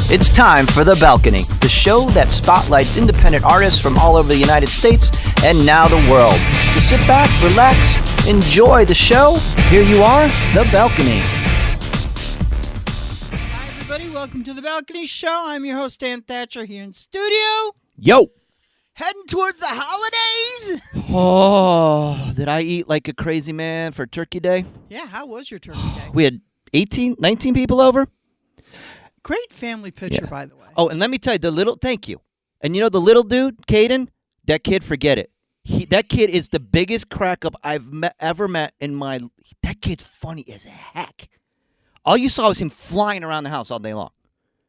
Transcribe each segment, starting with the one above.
It's time for The Balcony, the show that spotlights independent artists from all over the United States and now the world. So sit back, relax, enjoy the show. Here you are, The Balcony. Hi, everybody. Welcome to The Balcony Show. I'm your host, Dan Thatcher, here in studio. Yo! Heading towards the holidays. Oh, did I eat like a crazy man for Turkey Day? Yeah, how was your Turkey Day? We had 19 people over. Great family picture, by the way. Oh, and let me tell you, thank you. And you know the little dude, Caden, that kid, forget it. That kid is the biggest crack up I've ever met in my. That kid's funny as heck. All you saw was him flying around the house all day long.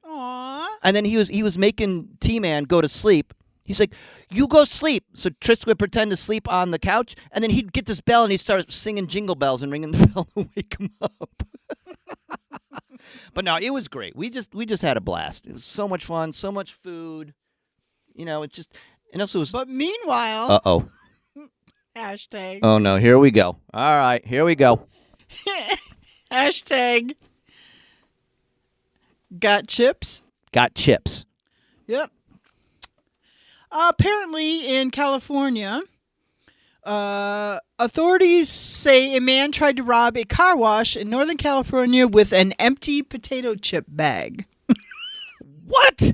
Aww. And then he was making T-Man go to sleep. He's like, "You go sleep." So Tristan would pretend to sleep on the couch, and then he'd get this bell and he'd start singing jingle bells and ringing the bell to wake him up. But no, it was great. We just had a blast. It was so much fun, so much food. You know, it just and also was. But meanwhile, hashtag. Oh no, here we go. All right, here we go. Hashtag. Got chips. Got chips. Yep. Apparently, in California, authorities say a man tried to rob a car wash in Northern California with an empty potato chip bag. What?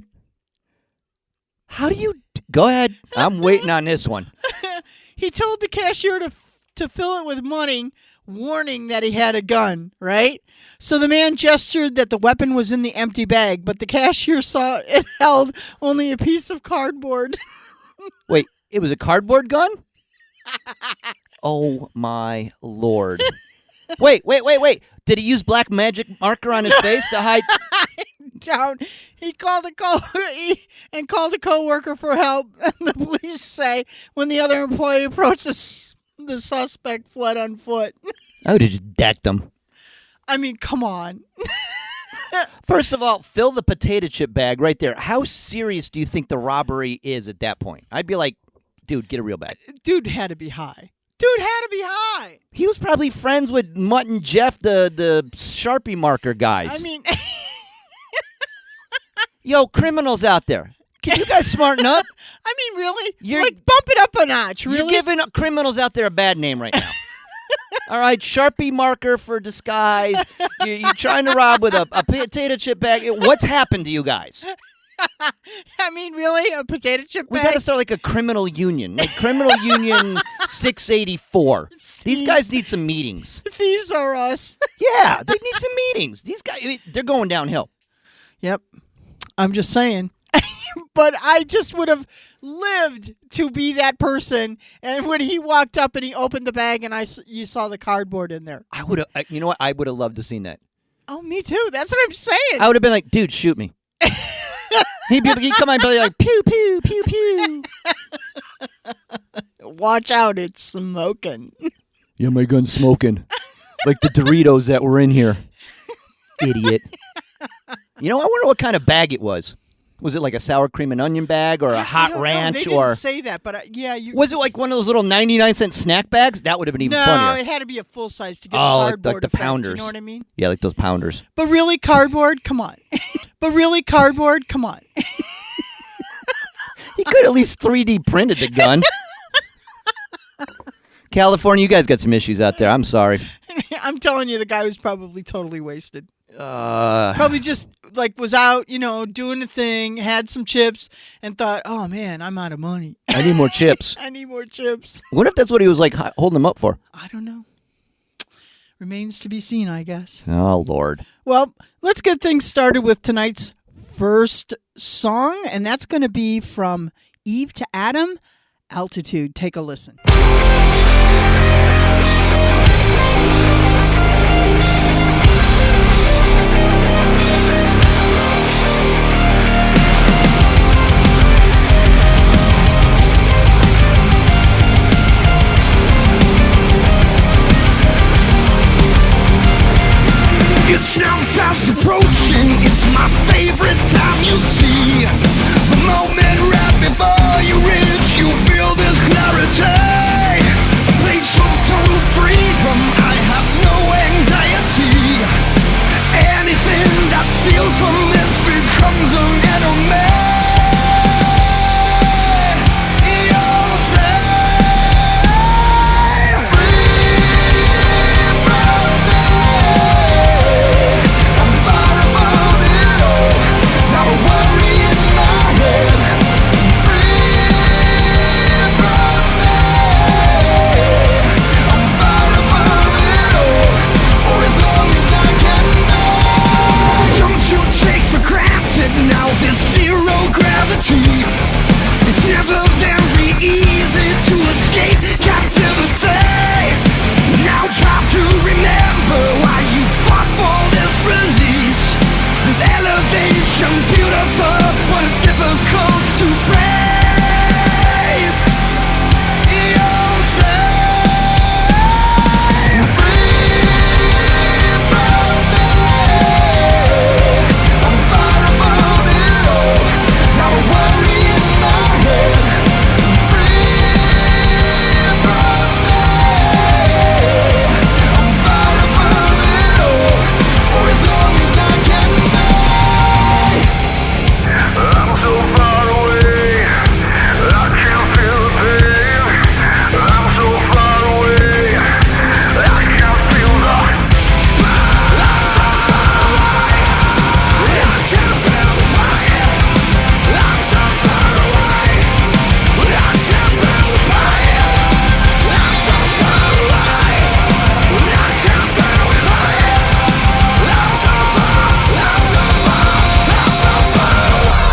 How do you... Go ahead. I'm waiting on this one. He told the cashier to fill it with money, warning that he had a gun, right? So the man gestured that the weapon was in the empty bag, but the cashier saw it held only a piece of cardboard. Wait, it was a cardboard gun? Oh, my Lord. Wait. Did he use black magic marker on his face to hide? Down. He called a coworker for help. And the police say when the other employee approached, the suspect fled on foot. I would have just decked him. I mean, come on. First of all, fill the potato chip bag right there. How serious do you think the robbery is at that point? I'd be like, dude, get a real bag. Dude had to be high. He was probably friends with Mutt and Jeff, the Sharpie marker guys. I mean... Yo, criminals out there. Can you guys smarten up? I mean, really? Bump it up a notch, really? You're giving criminals out there a bad name right now. All right, Sharpie marker for disguise. You're trying to rob with a potato chip bag. What's happened to you guys? I mean, really? A potato chip bag? We got to start like a criminal union. Like Criminal Union 684. These guys need some meetings. Thieves are us. Yeah, they need some meetings. These guys, they're going downhill. Yep. I'm just saying. But I just would have lived to be that person. And when he walked up and he opened the bag and you saw the cardboard in there. I would have, you know what? I would have loved to have seen that. Oh, me too. That's what I'm saying. I would have been like, dude, shoot me. He'd come on and be like, pew, pew, pew, pew. Watch out, it's smoking. Yeah, my gun's smoking. Like the Doritos that were in here. Idiot. You know, I wonder what kind of bag it was. Was it like a sour cream and onion bag or a hot ranch? They didn't say that, but yeah. Was it like one of those little 99-cent snack bags? That would have been even funnier. No, it had to be a full size to get the cardboard like the effect, pounders. You know what I mean? Yeah, like those pounders. But really, cardboard? Come on. Come on. He could at least 3D printed the gun. California, you guys got some issues out there. I'm sorry. I'm telling you, the guy was probably totally wasted. Probably just was out, doing a thing, had some chips, and thought, "Oh man, I'm out of money. I need more chips." What if that's what he was like holding them up for? I don't know. Remains to be seen, I guess. Oh Lord. Well, let's get things started with tonight's first song, and that's going to be from Eve to Adam, Altitude. Take a listen. It's now fast approaching, it's my favorite time you see. The moment right before you reach, you feel this clarity. A place of total freedom, I have no anxiety. Anything that steals from this becomes a me. You'll say, free from me. I'm far above it all, not a worry in my head. Free from me. I'm far above it all, for as long as I can bear. Don't you take for granted now this zero gravity. It's never very easy to escape captivity. Now try to remember why you fought for this release. This elevation's beautiful, but it's difficult to brave. You'll say, free from me. I'm far above it all, not a worry in my head. Free from me. I'm far above it all, for as long as I can bear. I'm so far away, I can't feel the pain. I'm so far away, I can't feel the. I'm so far away, I can't feel the pain. I'm so far away, I can't feel the pain. I'm so far away, I can't feel the pain. I'm so far, I'm so far, I'm so far away.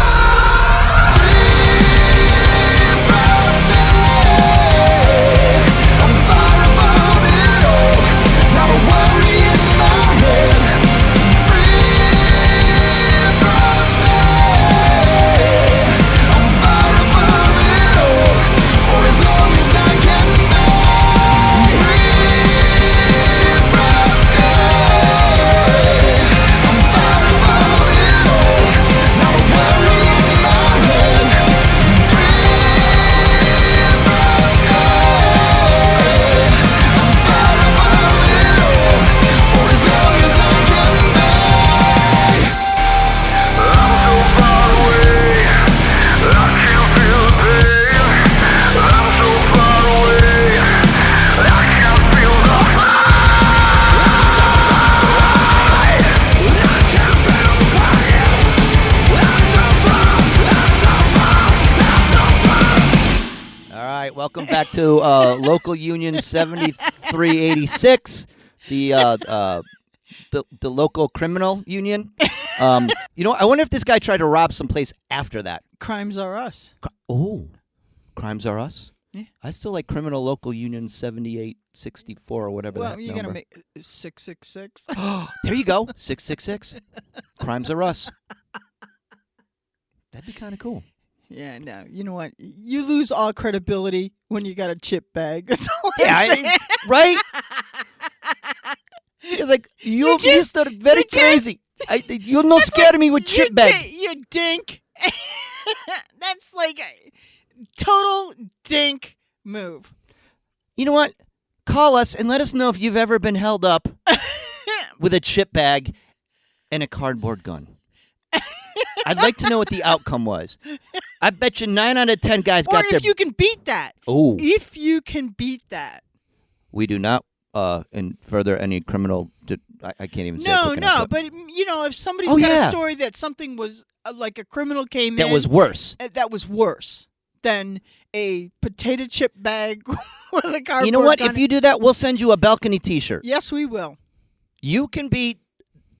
Free from me. I'm far above it all, not a worry in my head. Free from me. I'm far above it all, for as long as I can bear. Free from me. I'm far above it all, not a worry in my head. Free from me. I'm far above it all, for as long as I can bear. I'm so far away, I can't feel the pain. I'm so far away, I can't feel the. I'm so far away, I can't feel the pain. I'm so far, I'm so far, I'm so far. All right, welcome back to Local Union 7386, the local criminal union. You know, I wonder if this guy tried to rob someplace after that. Crimes are us. Oh, Crimes Are Us? Yeah. I still like Criminal Local Union 7864 or whatever Well, that you're number. gonna make 666. There you go, 666. Crimes Are Us. That'd be kind of cool. Yeah, no. You know what? You lose all credibility when you got a chip bag. That's all Yeah, I'm saying. right? It's like, you just- are very you just- crazy. You're no scared of me with chip bag. You dink. That's like a total dink move. You know what? Call us and let us know if you've ever been held up with a chip bag and a cardboard gun. I'd like to know what the outcome was. I bet you 9 out of 10 guys Or got their... if you can beat that. Oh, If you can beat that. we do not in further any criminal... I can't even say it No, quick enough, no. But, you know, if somebody's Oh, got yeah. a story that something was like a criminal came that in. was worse. That was worse than a potato chip bag with a cardboard You know what? gun. If you do that, we'll send you a balcony T-shirt. Yes, we will. You can beat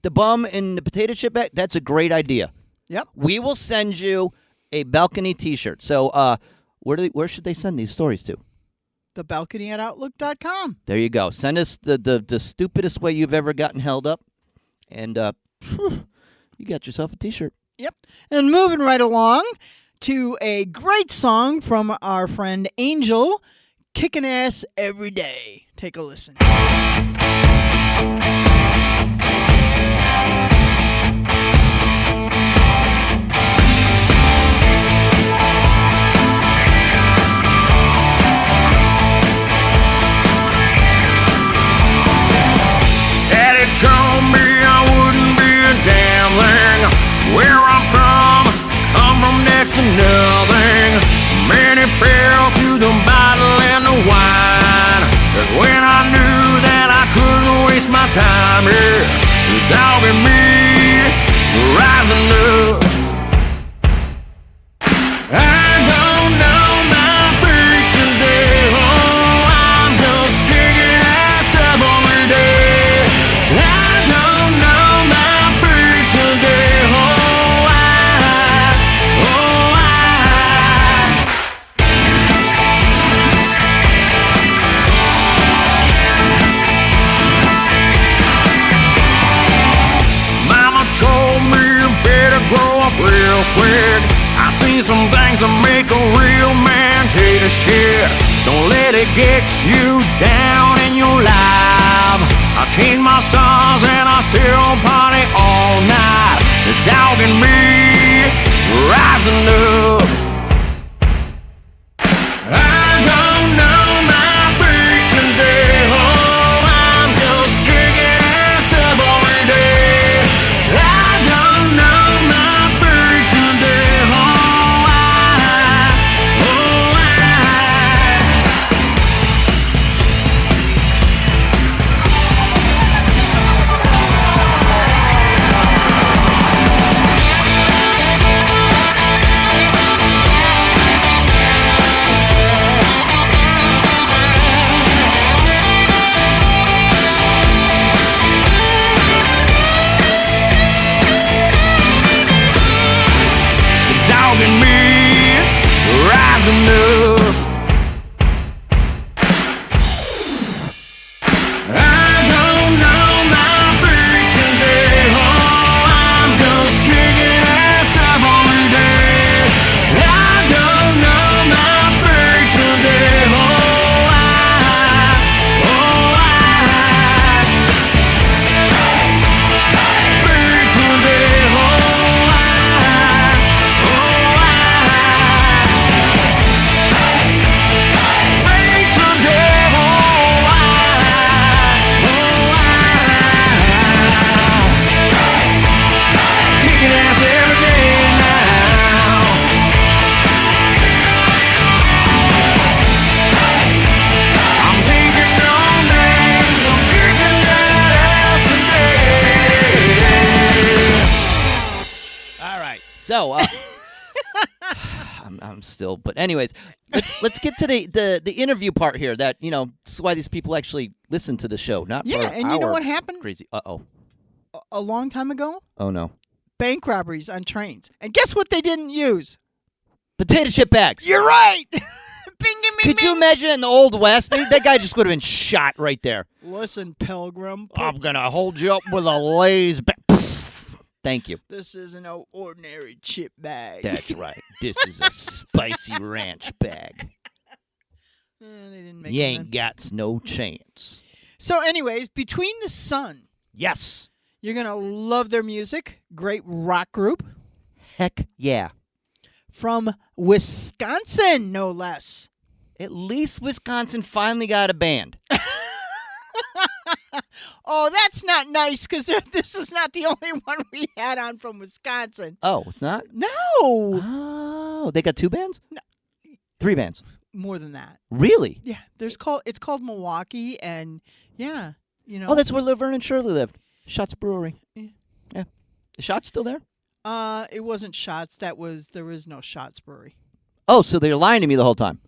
the bum in the potato chip bag. That's a great idea. Yep. We will send you a balcony T-shirt. So, where should they send these stories to? thebalcony@outlook.com. There you go. Send us the stupidest way you've ever gotten held up, and you got yourself a T-shirt. Yep. And moving right along to a great song from our friend Angel, Kicking Ass Every Day. Take a listen. Daddy told me I wouldn't be a damn thing. Where I'm from, this and nothing. Many fell to the bottle and the wine. But when I knew that I couldn't waste my time here, the dog and me rising up. I don't know my future day. Oh, I'm just kicking ass up every day. I don't know my future day. Oh, Mama told me you better grow up real quick. I seen some things that make a real man take a shit. Don't let it get you down in your life. I changed my stars and I still party all night. The dog and me rising up. I don't know my future day. Oh, I'm just kicking ass up every day. I don't know my future day. And me rising up. I don't know my future day. Oh, I'm just kicking ass up every day. I don't know my future day. Future day. So, I'm still, but anyways, let's get to the interview part here. That this is why these people actually listen to the show, not Yeah, for and you know what happened? Crazy. A long time ago? Oh no. Bank robberies on trains. And guess what they didn't use? Potato chip bags. You're right. Bing, bing, bing, Could you bing. imagine in the Old West? That guy just would have been shot right there. Listen, Pilgrim. I'm gonna hold you up with a Lay's bag. Thank you. This isn't no ordinary chip bag. That's right. This is a spicy ranch bag. They didn't make You it ain't in. got no chance. So, anyways, Between the Sun. Yes. You're going to love their music. Great rock group. Heck yeah. From Wisconsin, no less. At least Wisconsin finally got a band. Oh, that's not nice because this is not the only one we had on from Wisconsin. Oh, it's not? No. Oh, they got two bands? No. 3 bands. More than that. Really? Yeah, it's called Milwaukee, and yeah, Oh, that's where Laverne and Shirley lived. Shots Brewery. Yeah. The Shots still there? It wasn't Shots. There was no Shots Brewery. Oh, so they're lying to me the whole time.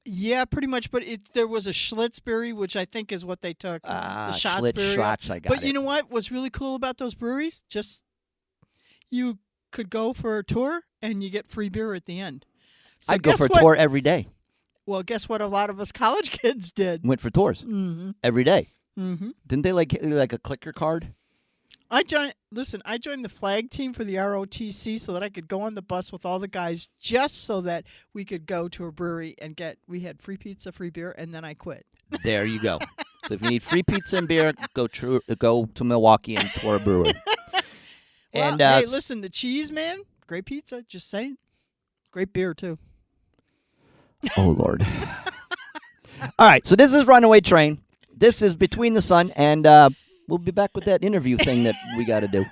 Yeah, pretty much. But there was a Schlitzberry, which I think is what they took. The Shots Brewery. Schlitz, I got But it. you know what was really cool about those breweries? Just you could go for a tour and you get free beer at the end. So I'd go guess for a what? tour every day. Well, guess what? A lot of us college kids did. Went for tours Mm-hmm. every day. Mm-hmm. Didn't they like a clicker card? I joined the flag team for the ROTC so that I could go on the bus with all the guys just so that we could go to a brewery and we had free pizza, free beer, and then I quit. There you go. So if you need free pizza and beer, go to Milwaukee and tour a brewery. Well, And hey, listen, the cheese, man, great pizza, just saying. Great beer, too. Oh, Lord. All right, so this is Runaway Train. This is Between the Sun, and we'll be back with that interview thing that we got to do.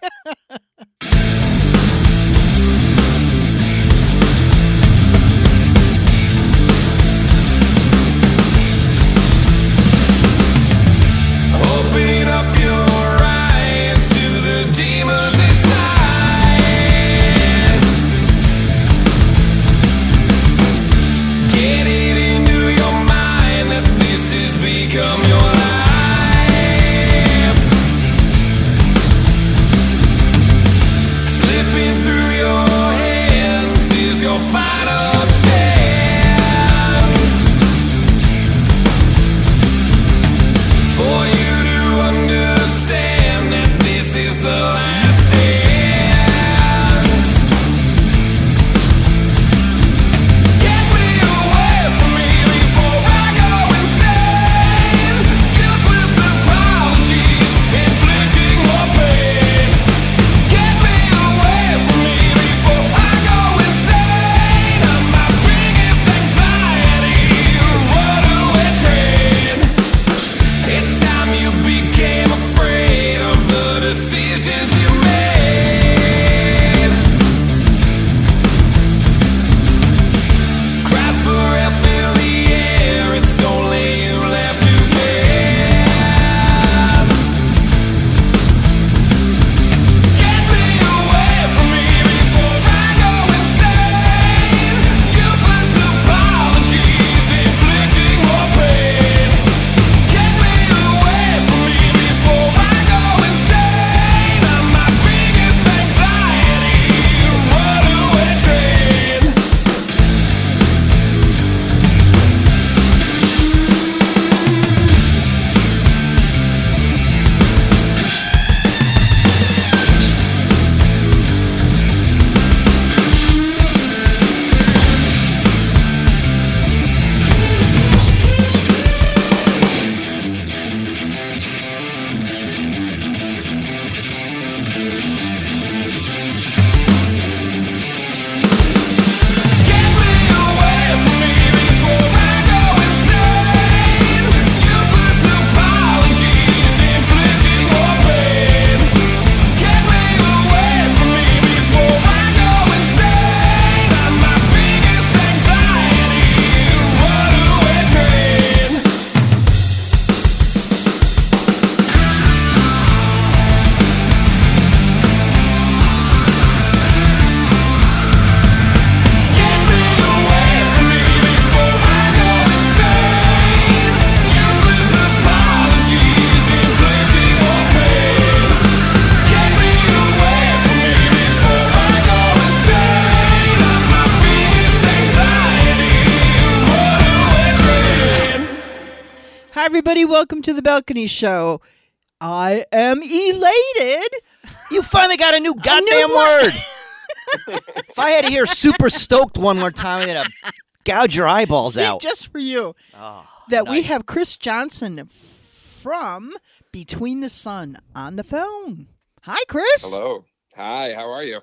everybody. Welcome to the Balcony Show. I am elated. You finally got a new goddamn word. If I had to hear super stoked one more time, I'm going to gouge your eyeballs See, out. just for you. Oh, That we nice. have Chris Johnson from Between the Sun on the phone. Hi, Chris. Hello. Hi, how are you?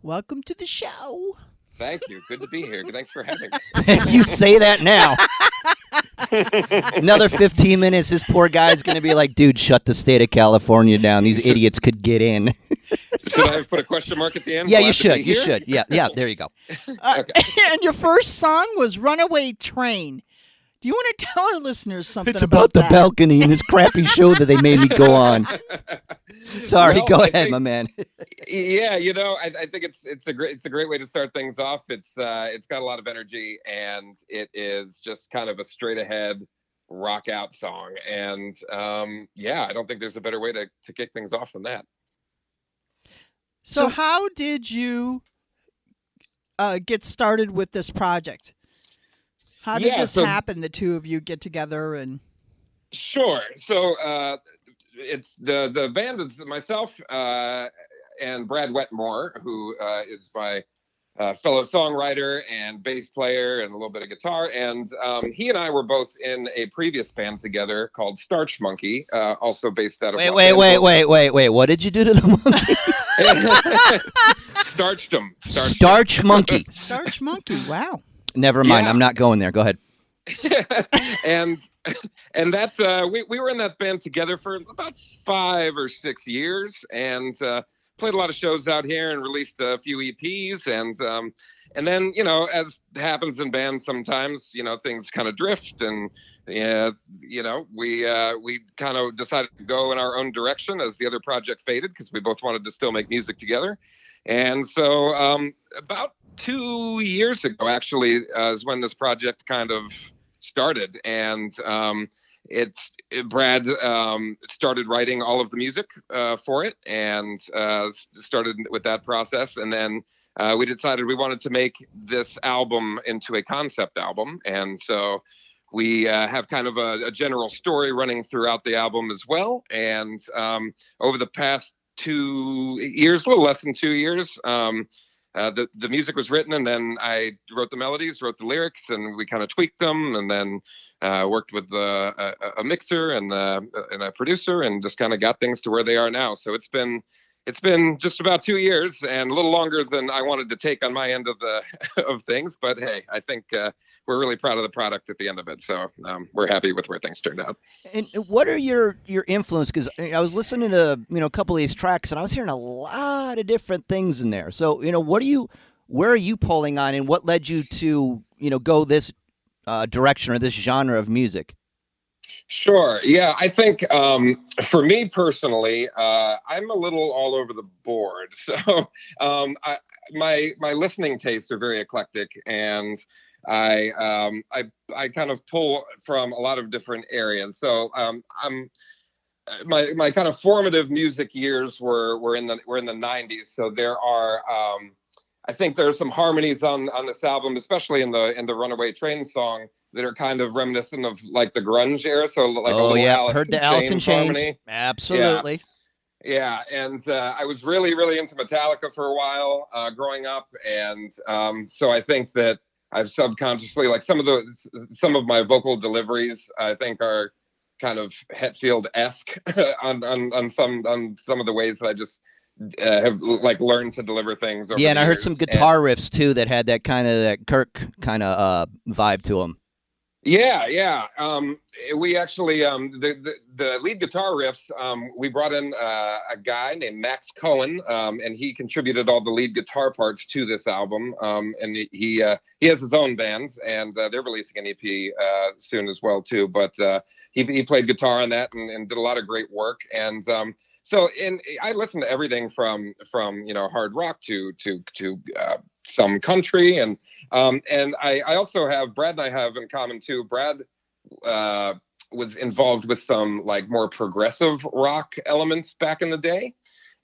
Welcome to the show. Thank you. Good to be here. Thanks for having me. You say that now. Another 15 minutes, this poor guy's going to be like, dude, shut the state of California down. These idiots could get in. Should I put a question mark at the end? Yeah, Glad you to be should. You here? should. Yeah, there you go. Okay. And your first song was Runaway Train. Do you want to tell our listeners something It's about the that? balcony and this crappy show that they made me go on. Sorry, Well, go I ahead, think- my man. Yeah, I think it's a great way to start things off. It's got a lot of energy, and it is just kind of a straight ahead rock out song. And I don't think there's a better way to kick things off than that. So how did you get started with this project? How did this happen? The two of you get together and Sure. So it's the band is myself and Brad Wetmore, who is my fellow songwriter and bass player and a little bit of guitar. And he and I were both in a previous band together called Starch Monkey, also based out of Wait. What did you do to the monkey? Starched them. Starch monkey. Starch Monkey. Wow. Never mind. Yeah. I'm not going there. Go ahead. and that we were in that band together for about 5 or 6 years, and played a lot of shows out here and released a few EPs, and then as happens in bands sometimes, things kind of drift, and we kind of decided to go in our own direction as the other project faded, because we both wanted to still make music together. And so about 2 years ago, actually, is when this project kind of started. And Brad started writing all of the music for it, and started with that process. And then we decided we wanted to make this album into a concept album. And so we have kind of a general story running throughout the album as well. And over the past 2 years, a little less than 2 years, the music was written, and then I wrote the melodies, wrote the lyrics, and we kind of tweaked them, and then worked with a mixer and a producer, and just kind of got things to where they are now. So it's been just about 2 years, and a little longer than I wanted to take on my end of of things. But hey, I think we're really proud of the product at the end of it. So we're happy with where things turned out. And what are your influence? Because I was listening to a couple of these tracks, and I was hearing a lot of different things in there. So where are you pulling on, and what led you to go this direction or this genre of music? Sure. Yeah, I think for me personally, I'm a little all over the board. So my listening tastes are very eclectic, and I kind of pull from a lot of different areas. So my kind of formative music years were in the 90s. So there are I think there's some harmonies on this album, especially in the Runaway Train song, that are kind of reminiscent of like the grunge era. So like a little heard the Alice in Chains. harmony. Absolutely. Yeah, and I was really, really into Metallica for a while growing up, and so I think that I've subconsciously, like some of my vocal deliveries, I think are kind of Hetfield-esque on some of the ways that I just have like learned to deliver things. Over Yeah, and the I heard years. some guitar riffs too that had that kind of that Kirk kind of vibe to them. Yeah. We actually the lead guitar riffs. We brought in a guy named Max Cohen, and he contributed all the lead guitar parts to this album. And he has his own band, and they're releasing an EP soon as well too. But he played guitar on that and did a lot of great work. And so I listen to everything from hard rock to some country, and I also have Brad and I have in common too. Brad was involved with some like more progressive rock elements back in the day,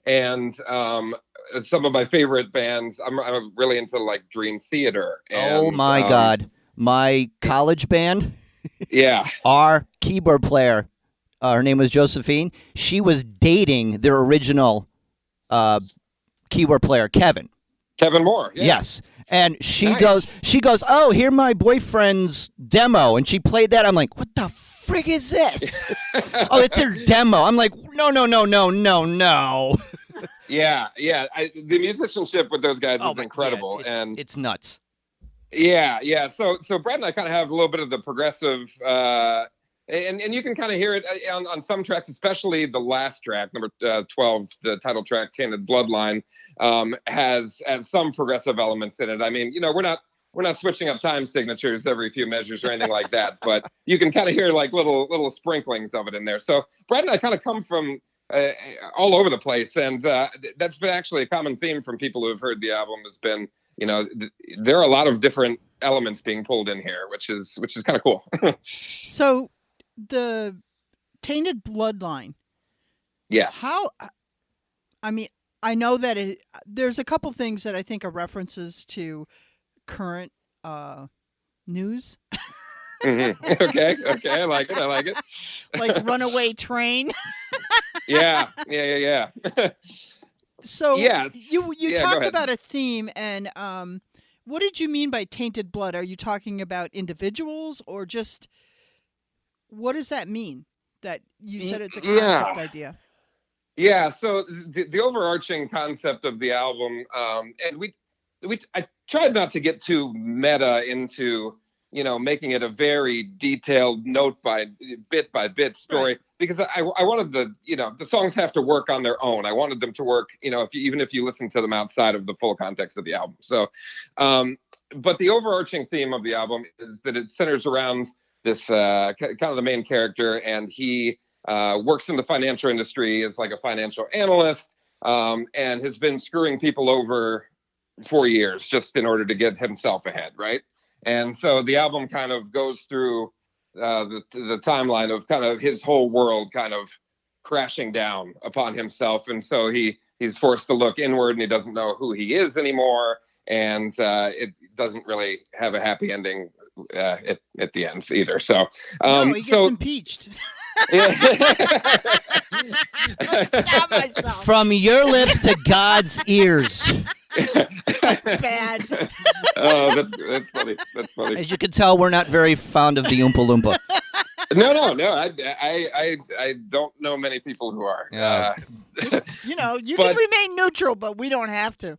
and some of my favorite bands. I'm really into like Dream Theater. And, oh my God, my college band. Yeah. Our keyboard player, her name was Josephine. She was dating their original keyboard player, Kevin. Kevin Moore. Yeah. Yes. And she Nice. goes, oh, hear my boyfriend's demo. And she played that. I'm like, what the frig is this? Oh, it's her demo. I'm like, no. Yeah. The musicianship with those guys Oh, is incredible. yeah, and it's nuts. Yeah. So Brad and I kind of have a little bit of the progressive, and you can kind of hear it on some tracks, especially the last track, number 12, the title track, "Tainted Bloodline," has some progressive elements in it. I mean, we're not switching up time signatures every few measures or anything like that, but you can kind of hear like little sprinklings of it in there. So Brad and I kind of come from all over the place, and that's been actually a common theme from people who have heard the album. Has been, there are a lot of different elements being pulled in here, which is kind of cool. So the Tainted Bloodline. Yes. How? I mean, I know that there's a couple things that I think are references to current news, Mm-hmm. Okay. I like it. like Runaway Train. Yeah. So Yes. you Yeah, go talked ahead. about a theme, and what did you mean by tainted blood? Are you talking about individuals, or just what does that mean? That you said it's a Yeah. concept idea. Yeah, so the overarching concept of the album, and I tried not to get too meta into, making it a very detailed note by bit story, Right. because I wanted the songs have to work on their own. I wanted them to work, even if you listen to them outside of the full context of the album. So, but the overarching theme of the album is that it centers around this kind of the main character, and he works in the financial industry as like a financial analyst, and has been screwing people over for years just in order to get himself ahead, right? And so the album kind of goes through the timeline of kind of his whole world kind of crashing down upon himself, and so he's forced to look inward, and he doesn't know who he is anymore, and it doesn't really have a happy ending at the end either. So No, he gets impeached. Stop myself. From your lips to God's ears. Bad. Oh, that's funny. That's funny. As you can tell, we're not very fond of the Oompa Loompa. No. I don't know many people who are. Yeah. Just, you can But- remain neutral, but we don't have to.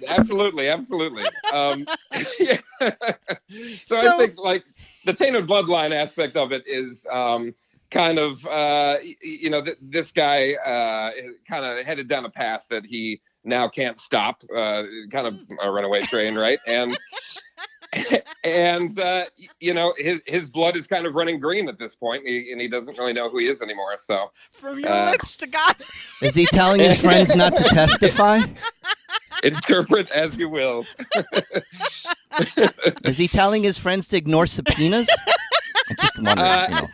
Absolutely. Yeah. So So- I think like the Tainted Bloodline aspect of it is kind of this guy kind of headed down a path that he now can't stop, kind of a runaway train, right? And his blood is kind of running green at this point, and he doesn't really know who he is anymore. So From your lips to God's. Is he telling his friends not to testify? interpret as you will. Is he telling his friends to ignore subpoenas? I just wonder.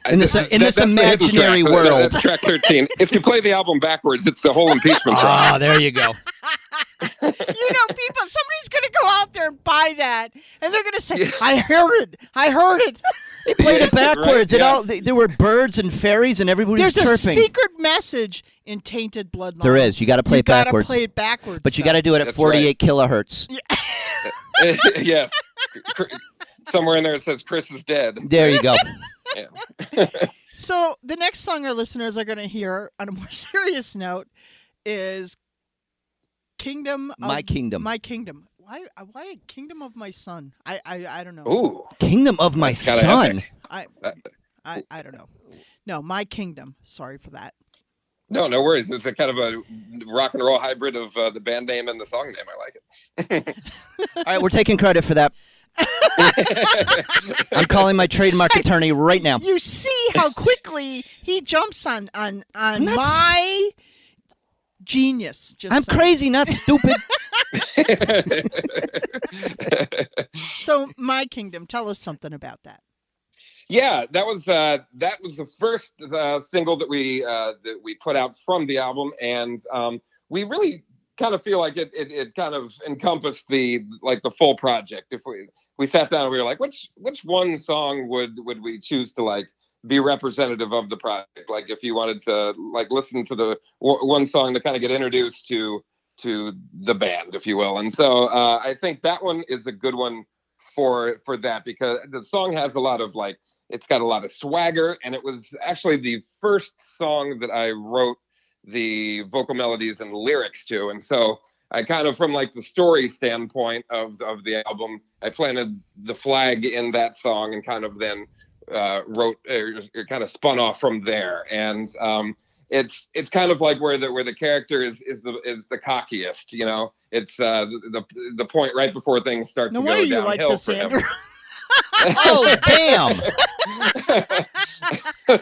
In this That's the hidden imaginary track. world. That's track 13. If you play the album backwards, it's the whole impeachment track. Ah, there you go. People, somebody's going to go out there and buy that, and they're going to say, I heard it. They played it Yeah, backwards. right, There were birds and fairies, and everybody was There's a chirping. secret message in Tainted Bloodline. There is. You got to play it gotta backwards. play it backwards. But you got to do it at That's 48 kilohertz. Yes. Somewhere in there it says Chris is dead. There you go. Yeah. So the next song our listeners are going to hear, on a more serious note, is My Kingdom. My Kingdom. Why Kingdom of My Son? I don't know. Ooh. Kingdom of My That's kinda Son. epic. I don't know. No, My Kingdom. Sorry for that. No worries. It's a kind of a rock and roll hybrid of the band name and the song name. I like it. All right, we're taking credit for that. I'm calling my trademark attorney right now. You see how quickly he jumps on my genius. Just I'm saying. crazy, not stupid. So My Kingdom, tell us something about that. Yeah, that was the first single that we put out from the album, and we really kind of feel like it kind of encompassed the full project. If we sat down and we were like, which one song would we choose to like be representative of the project? Like if you wanted to like listen to the one song to kind of get introduced to the band, if you will. And so I think that one is a good one for that, because the song has a lot of like, it's got a lot of swagger, and it was actually the first song that I wrote the vocal melodies and lyrics to. And so I kind of, from like the story standpoint of the album, I planted the flag in that song and kind of then wrote kind of spun off from there. And it's kind of like where the character is the cockiest, you know. It's the point right before things start No to go wonder you downhill like this, for him. Andrew. Oh, damn. And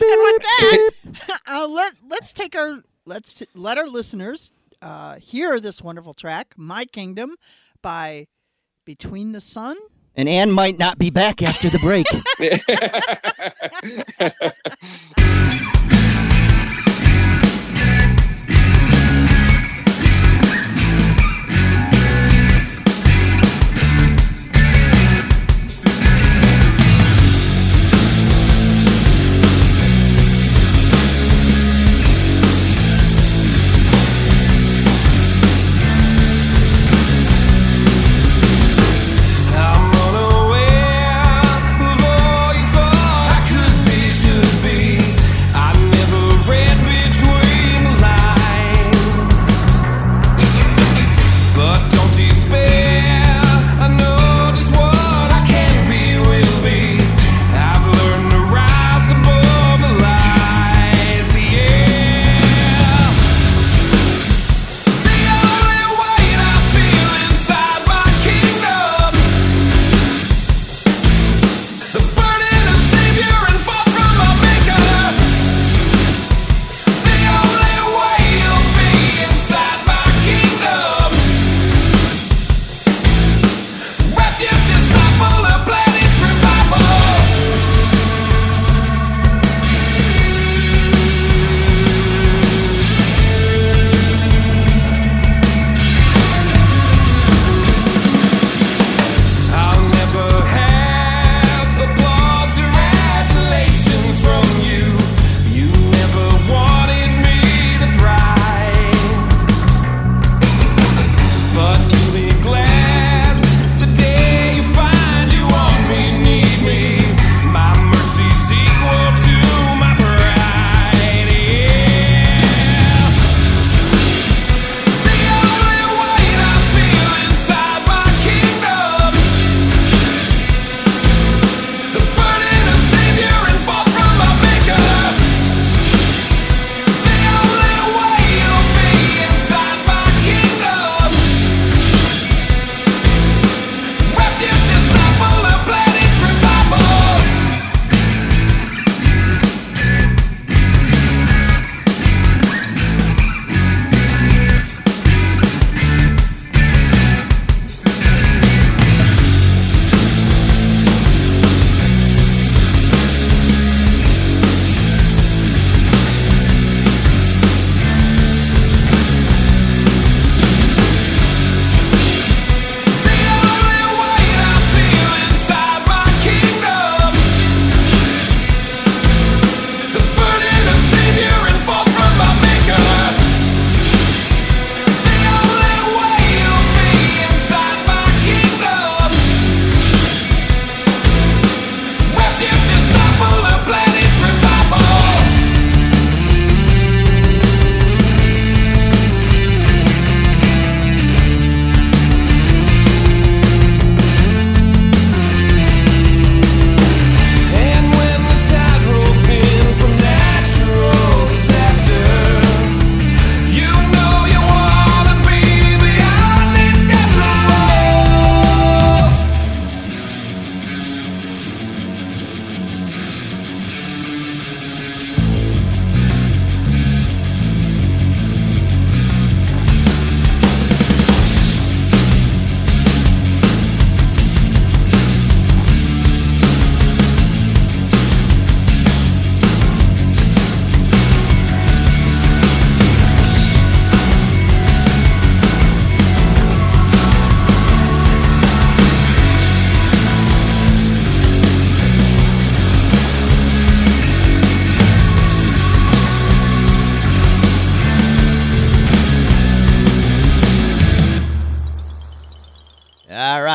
with that, let's let our listeners hear this wonderful track, "My Kingdom" by Between the Sun. And Ann might not be back after the break. I'm unaware of all you thought I could be, should be. I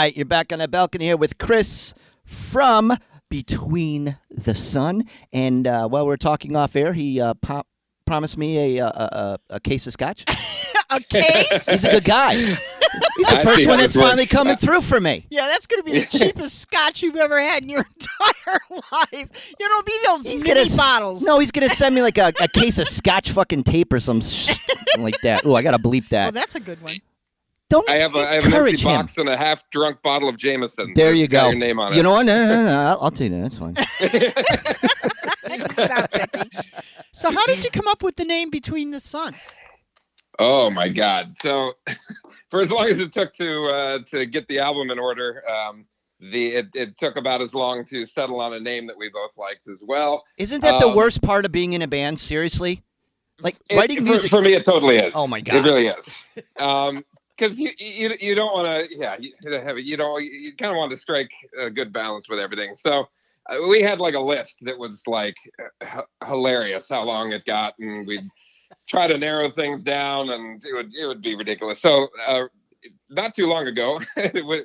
right, you're back on the balcony here with Chris from Between the Sun. And while we're talking off air, he promised me a case of scotch. A case? He's a good guy. He's the I first see one how that's this finally works. coming through for me. Yeah, that's going to be the cheapest scotch you've ever had in your entire life. You know, be those He's mini gonna bottles. No, he's gonna send me like a case of scotch fucking tape or some shit like that. Oh, I gotta bleep Oh, that. that's a good one. Don't I have an encourage empty him. box and a half-drunk bottle of Jameson. There you It's got go. your name on it. You know what? No, I'll take that. That's fine. Stop picking. So how did you come up with the name Between the Sun? Oh my God! So, for as long as it took to get the album in order, it took about as long to settle on a name that we both liked as well. Isn't that the worst part of being in a band? Seriously, like writing music. For me, it totally is. Oh my God. It really is. Because you don't want to, you kind of want to strike a good balance with everything. So we had like a list that was like hilarious how long it got, and we'd try to narrow things down, and it would be ridiculous. So not too long ago,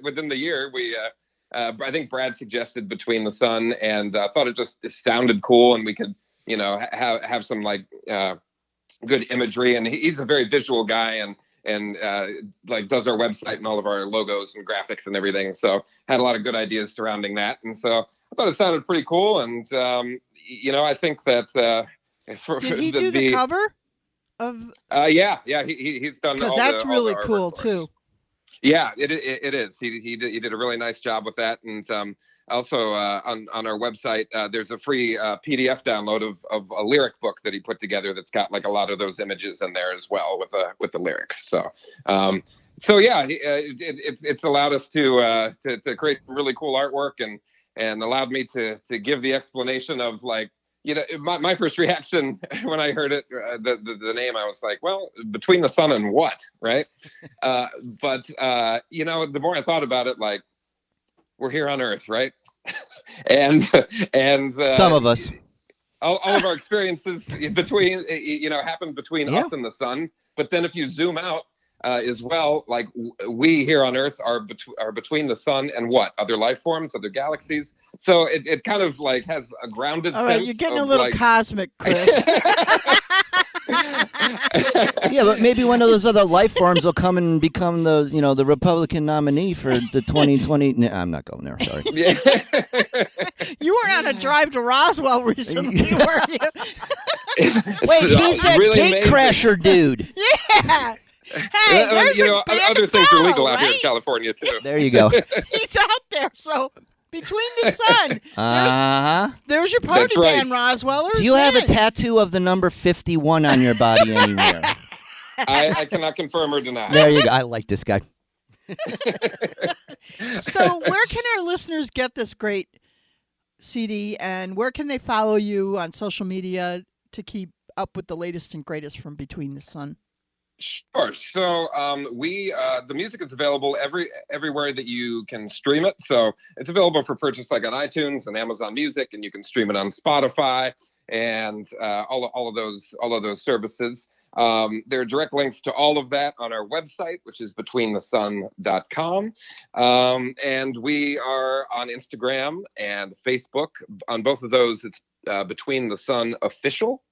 within the year, we I think Brad suggested Between the Sun, and thought it sounded cool, and we could have some like good imagery. And he's a very visual guy, and like does our website and all of our logos and graphics and everything. So had a lot of good ideas surrounding that, and so I thought it sounded pretty cool. And I think that Did he do the cover of? He's done. Because all that's the really artwork cool for us. too. Yeah, it is. He did a really nice job with that, and also on our website there's a free PDF download of a lyric book that he put together that's got like a lot of those images in there as well with the lyrics. So it's allowed us to create really cool artwork, and allowed me to give the explanation of like. My first reaction when I heard it, the name, I was like, well, Between the Sun and what, right? But the more I thought about it, like, we're here on Earth, right? and Some of us. all of our experiences happen between us and the sun. But then if you zoom out as well, like we here on Earth are between the sun and what? Other life forms, other galaxies. So it kind of like has a grounded All sense. right, you're getting a of, little like, cosmic, Chris. Yeah, but maybe one of those other life forms will come and become the Republican nominee for the 2020. No, I'm not going there. Sorry. Yeah. You were on a drive to Roswell recently, weren't you? Wait, he's that really gate amazing. crasher dude. Yeah. Hey, there's a band other to things are follow, legal out here in right? California too. There you go. He's out there, so Between the Sun. Uh-huh. There's your party That's right. band, Roswellers. Do you have a man. tattoo of the number 51 on your body anywhere? I cannot confirm or deny. There you go. I like this guy. So where can our listeners get this great CD, and where can they follow you on social media to keep up with the latest and greatest from Between the Sun? Sure. So the music is available everywhere that you can stream it. So it's available for purchase like on iTunes and Amazon Music, and you can stream it on Spotify and all of those services. There are direct links to all of that on our website, which is betweenthesun.com. And we are on Instagram and Facebook. On both of those, it's Between the Sun Official.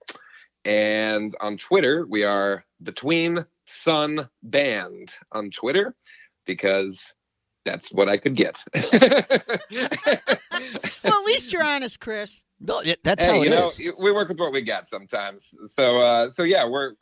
And on Twitter, we are Between Sun Band on Twitter, because that's what I could get. Well, at least you're honest, Chris. No, that's how it is. We work with what we got sometimes. So yeah, we're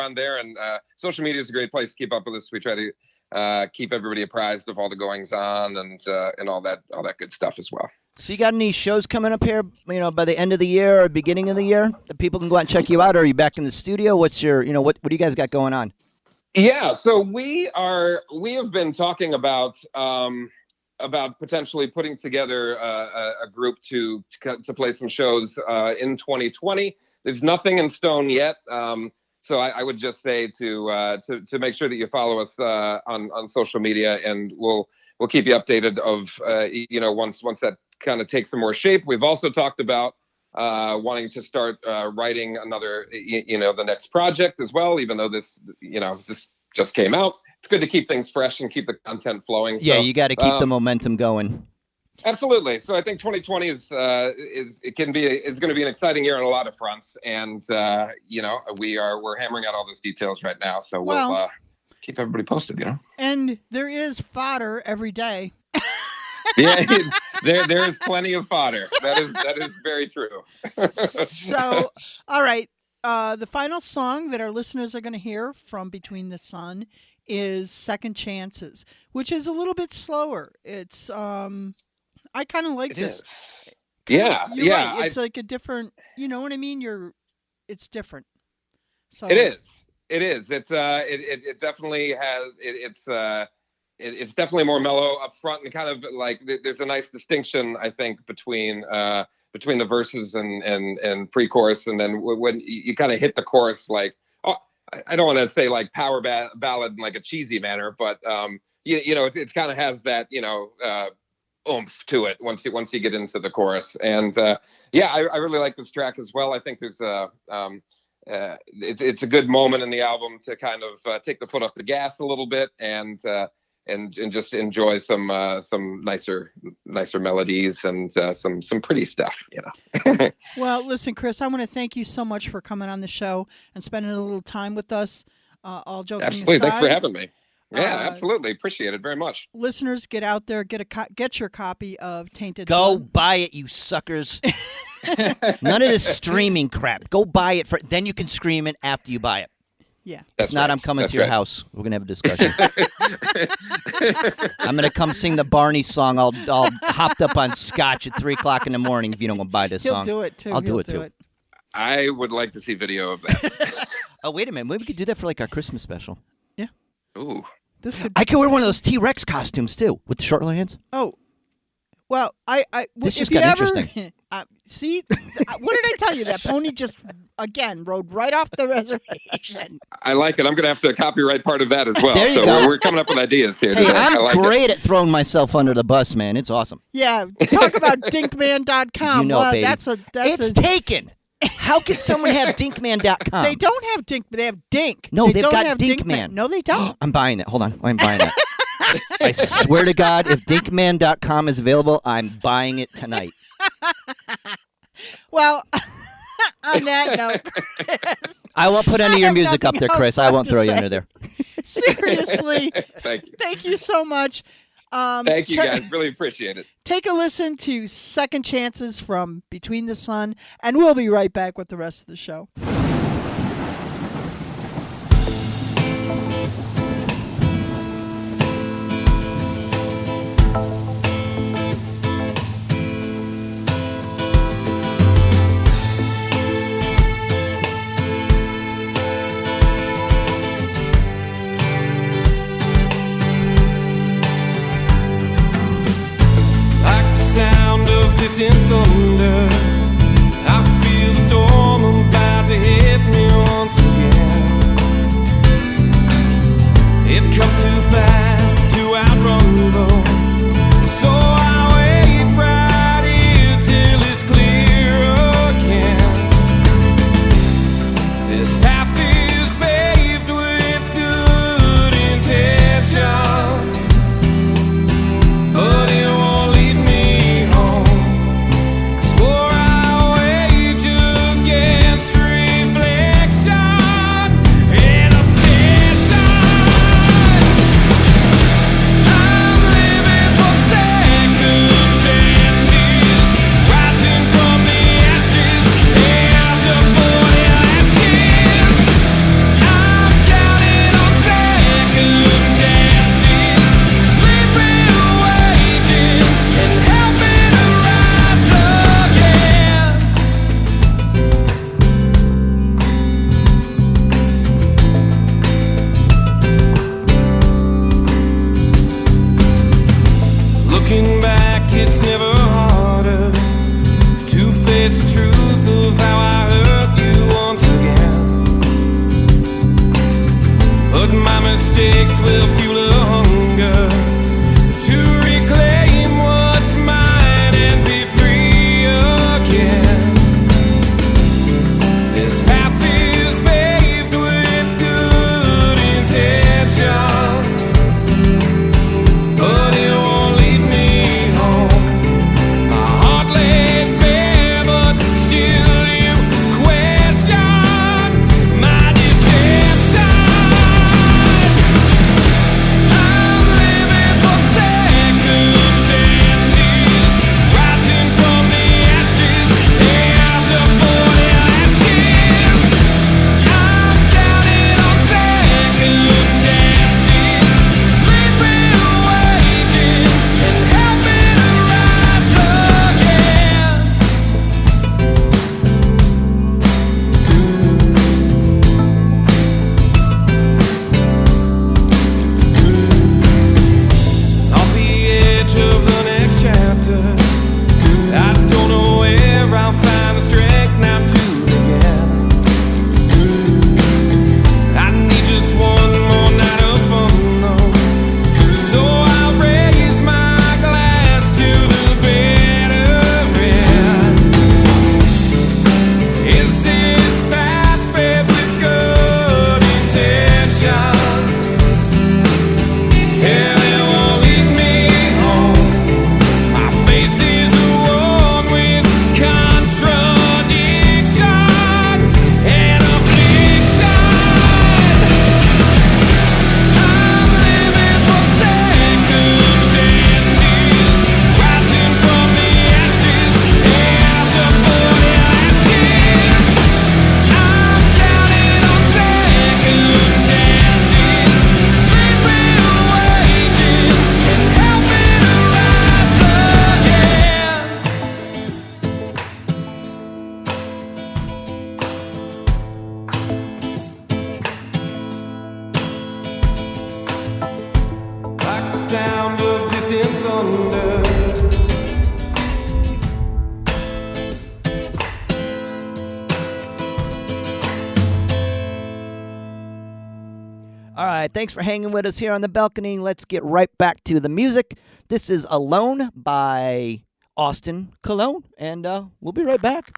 on there, and social media is a great place to keep up with us. We try to keep everybody apprised of all the goings on and all that good stuff as well. So you got any shows coming up here, by the end of the year or beginning of the year that people can go out and check you out? Or are you back in the studio? What's your, what do you guys got going on? Yeah, so we have been talking about potentially putting together a group to play some shows in 2020. There's nothing in stone yet. So I would just say to make sure that you follow us on social media, and we'll keep you updated of once that kind of takes some more shape. We've also talked about wanting to start writing another the next project as well, even though this just came out. It's good to keep things fresh and keep the content flowing. Yeah, so, you got to keep the momentum going. Absolutely. So I think 2020 is going to be an exciting year on a lot of fronts, and we're hammering out all those details right now. So we'll keep everybody posted. And there is fodder every day. Yeah, there is plenty of fodder. That is very true. So, all right. The final song that our listeners are going to hear from Between the Sun is Second Chances, which is a little bit slower. It's I kind of like this. Is. Yeah, You're right. It's like a different, you know what I mean? It's different. So It is. It's it definitely has it's definitely more mellow up front, and kind of like there's a nice distinction, I think, between the verses and pre-chorus, and then when you kind of hit the chorus, like, I don't want to say like power ballad in like a cheesy manner, but it kind of has that oomph to it once you get into the chorus. And I really like this track as well. I think there's it's a good moment in the album to kind of take the foot off the gas a little bit and just enjoy some nicer melodies and some pretty stuff, Well, listen, Chris, I want to thank you so much for coming on the show and spending a little time with us. All joking Absolutely, aside, thanks for having me. Yeah, absolutely, appreciate it very much. Listeners, get out there, get your copy of Tainted Go Blood. buy it, you suckers. None of this streaming crap. Go buy it then you can scream it after you buy it. Yeah. If not, I'm coming to your house. We're gonna have a discussion. I'm gonna come sing the Barney song. All hopped up on scotch at 3:00 in the morning. If you don't go buy this He'll song, do it too. I'll do it too. I would like to see video of that. Oh, wait a minute. Maybe we could do that for like our Christmas special. Yeah. Ooh. I could wear one of those T-Rex costumes too, with the short hands. Oh, well, This if just you got ever, interesting. See, what did I tell you? That pony just again rode right off the reservation. I like it. I'm going to have to copyright part of that as well. There you so go. we're coming up with ideas here. Hey, today. I'm I like great at throwing myself under the bus, man. It's awesome. Yeah, talk about dinkman.com. You know, well, baby. That's taken. How could someone have dinkman.com? They don't have Dink, but they have Dink. No, they they've don't got have Dinkman. No, they don't. I'm buying that. Hold on. I'm buying that. I swear to God, if dinkman.com is available, I'm buying it tonight. Well, on that note, Chris, I won't put any of your music up nothing there, Chris. else I won't to throw you say. under there. Seriously, Thank you. you so much. Thank you, guys. Really appreciate it. Take a listen to Second Chances from Between the Sun, and we'll be right back with the rest of the show. Like the sound of distant thunder, I feel the storm about to hit me once again. It comes too fast to outrun though, so I wait right here till it's clear again. This path is paved with good intentions, but it won't lead me home. Swore I wage against reflection and obsession. I'm living for second chances, rising from the ashes after 40 lashes. I'm counting on second chances to leave me awakened and help me to rise again. Looking back, it's never harder to face the truth of how I hurt you once again. But my mistakes will fuel a hunger to reclaim what's mine and be free again. This path is paved with good intentions, Yeah, they won't lead me home. My face is worn with contradiction and affliction. I'm living for second chances, rising from the ashes after 40 lashes. I'm counting on second chances, lead me awaken and help me to rise again. Like the sound of distant thunder. All right, thanks for hanging with us here on the balcony. Let's get right back to the music. This is Alone by Austin Cologne, and we'll be right back.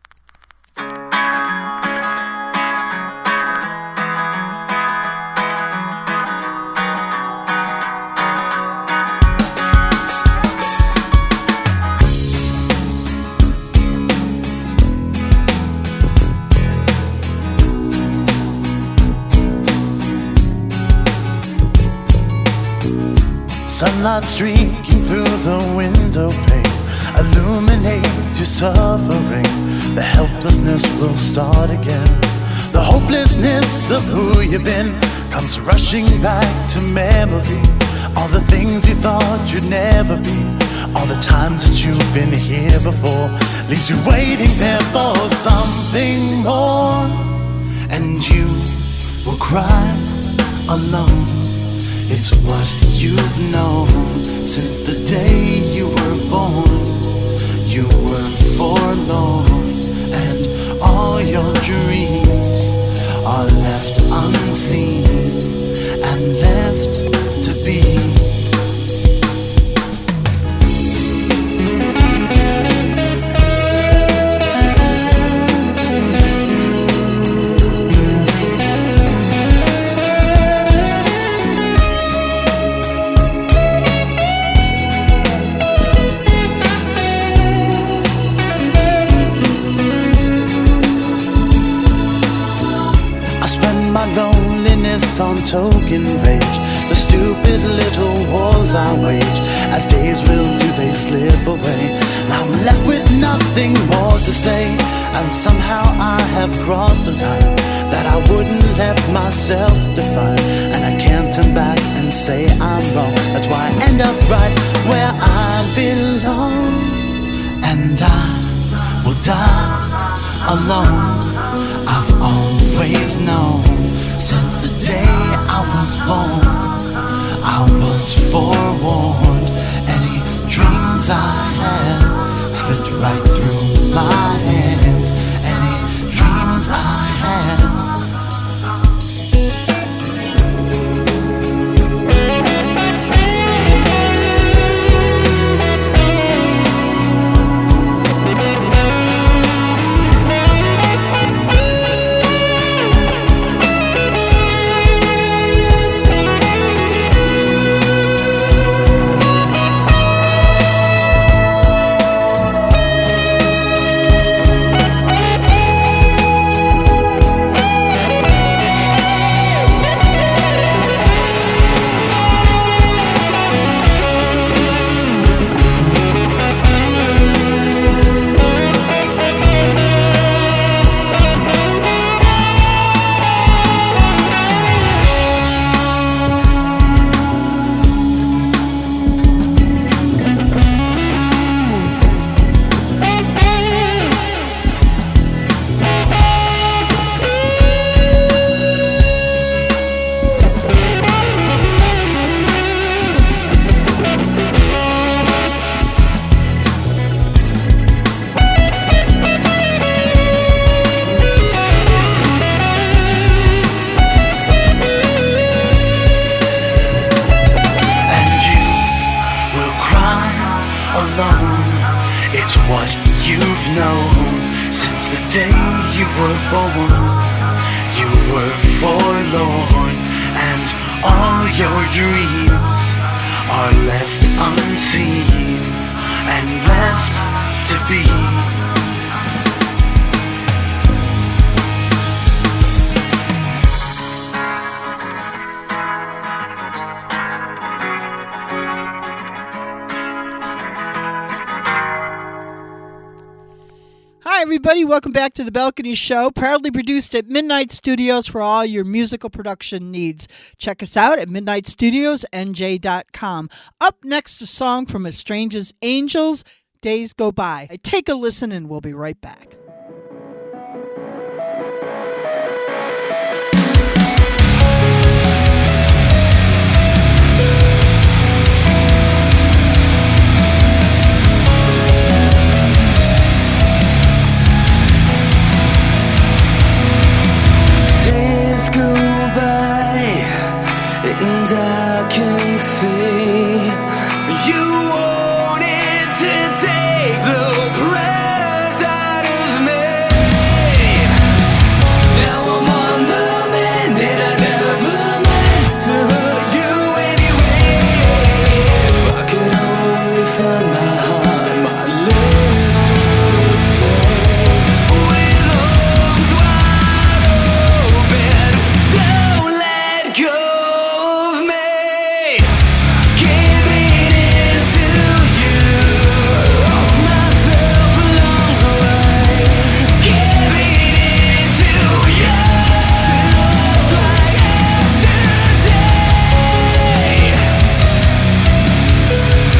Sunlight streaking through the window pane, illuminate your suffering. The helplessness will start again. The hopelessness of who you've been comes rushing back to memory. All the things you thought you'd never be, all the times that you've been here before, leaves you waiting there for something more. And you will cry alone. It's what you've known since the day you were born. You were forlorn, and all your dreams are left unseen and left to be. Loneliness on token rage, the stupid little wars I wage. As days will do, they slip away, and I'm left with nothing more to say. And somehow I have crossed the line that I wouldn't let myself define, and I can't turn back and say I'm wrong. That's why I end up right where I belong. And I will die alone. I've always known since the day I was born, I was forewarned. Any dreams I had slipped right through my hands. Any dreams I had. dreams are left unseen and left to be. Hi, everybody. Welcome back to The Balcony Show, proudly produced at Midnight Studios for all your musical production needs. Check us out at midnightstudiosnj.com. Up next, a song from As Strange as Angels, Days Go By. Take a listen, and we'll be right back. Go by and I can see you wanted to take the breath out of me. Now I'm on the mend and I never meant to hurt you anyway. If I could only find my heart, my lips would say, with arms wide open, don't let go of me. Giving in to you, lost myself along the way. Giving in to you, still it's like yesterday.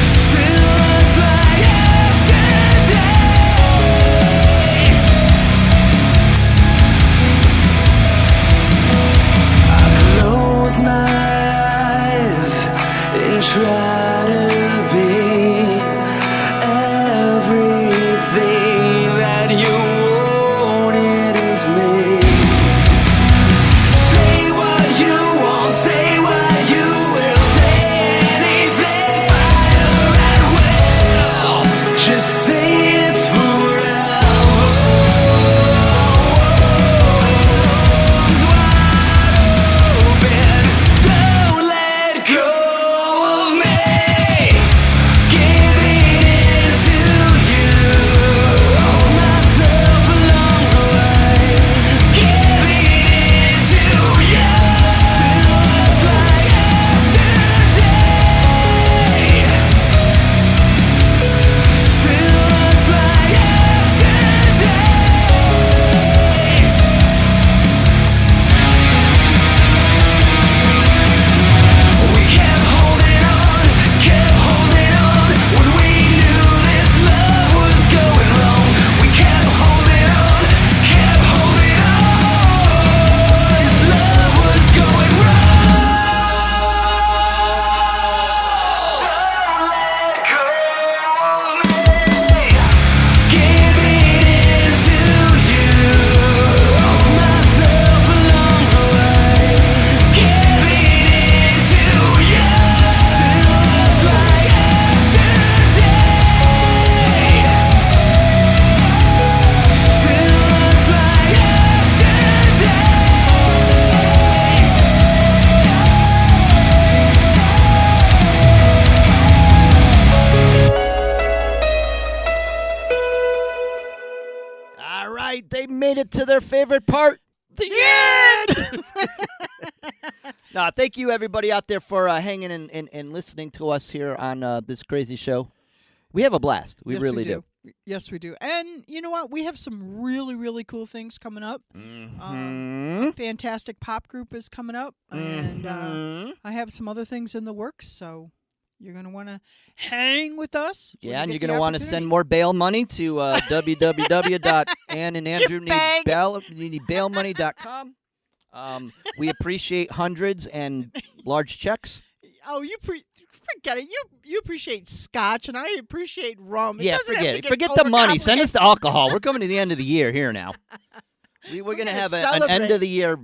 Still it's like yesterday. I close my eyes and try to be everything that you wanted of me. Say what you want, say what you will, say anything, fire at will. Just say it's forever. Arms wide open, don't let go of me. Giving in to you, lost myself along the way. Giving in to you, still it's like yesterday. Still it's like yesterday. We kept holding on when we knew this love was going wrong. We kept holding on, this love was going wrong. Don't let go of me. Giving in to you, lost myself along the way. Giving in to you, still it's like yesterday. Still it's like yesterday. All right, they made it to their favorite part. The end. No, thank you everybody out there for hanging and listening to us here on this crazy show. We have a blast. We Yes, really we do. Yes, we do. And you know what? We have some really, really cool things coming up. A fantastic pop group is coming up. And I have some other things in the works, so you're going to want to hang with us. when Yeah, you and get you're the going to want to send opportunity. more bail money to www.anneandandrewneedbailmoney.com. We appreciate hundreds and large checks. Oh, forget it. You appreciate scotch, and I appreciate rum. It Yeah, doesn't have forget to it. get Forget the money. Send us overcomplicated. the alcohol. We're coming to the end of the year here now. We're going to gonna have an celebrate. end of the year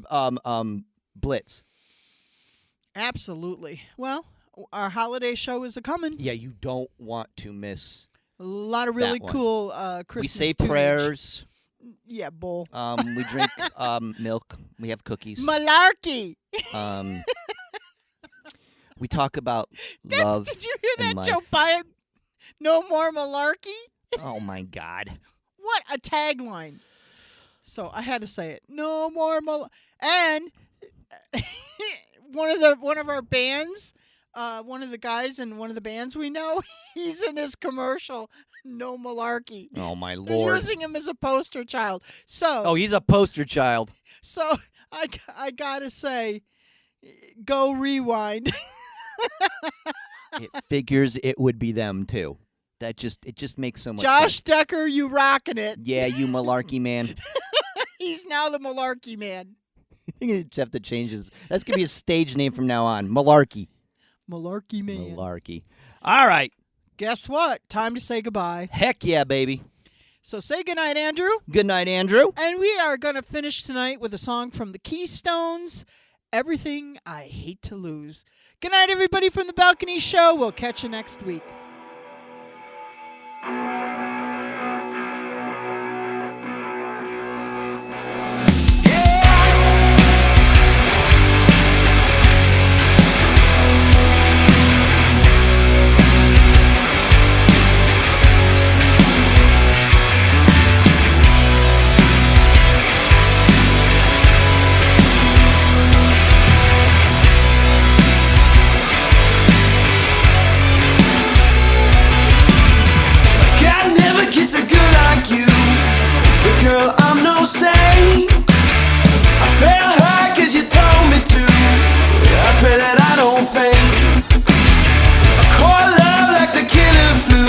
blitz. Absolutely. Well, our holiday show is a-coming. Yeah, you don't want to miss. A lot of really one. cool Christmas We say tunage. prayers. Yeah, bull. We drink milk. We have cookies. Malarkey. We talk about That's, love. did you hear and that, life. Joe Biden? No more malarkey? Oh my God. What a tagline. So I had to say it. No more malarkey. And one of our bands, one of the guys in one of the bands we know, he's in his commercial. No malarkey. Oh my They're Lord. using him as a poster child. So Oh, he's a poster child. So I gotta say, go rewind. It figures it would be them too. It just makes so much Josh sense. Decker, you rocking it. Yeah, you malarkey man. He's now the malarkey man. I think you just have to change his. That's gonna be a stage name from now on. Malarkey. Malarkey man. Malarkey. All right. Guess what? Time to say goodbye. Heck yeah, baby. So say goodnight, Andrew. Good night, Andrew. And we are going to finish tonight with a song from the Keystones, Everything I Hate to Lose. Good night, everybody from the Balcony Show. We'll catch you next week. God never kissed a girl like you, but girl, I'm no saint. I fell hard 'cause you told me to. I pray that I don't faint. I caught love like the killer flu.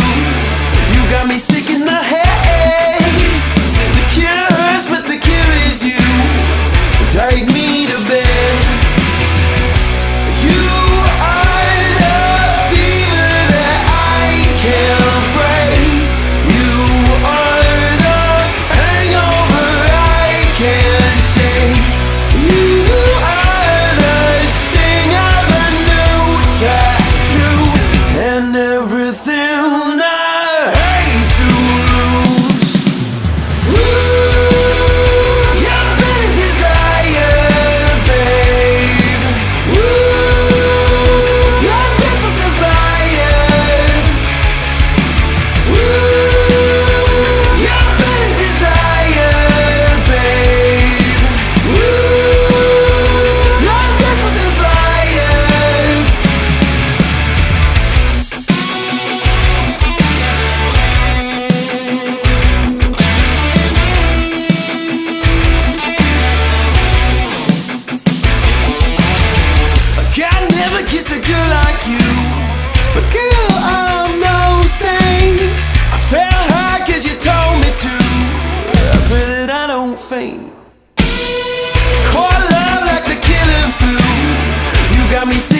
You got me sick in the head. The cure hurts, but the cure is you. Take me to bed. You are the fever that I can't break. You are the hangover I can't shake. You are the sting of a new tattoo, and everything I hate to lose. Ooh, your big desire, babe. Ooh, your crystals of fire. Ooh, your big desire, babe. Ooh, your crystals of fire. God never kissed a girl like you, but girl, I'm no saint. I fell hard 'cause you told me to. I pray that I don't faint. Caught love like the killer flu. You got me sick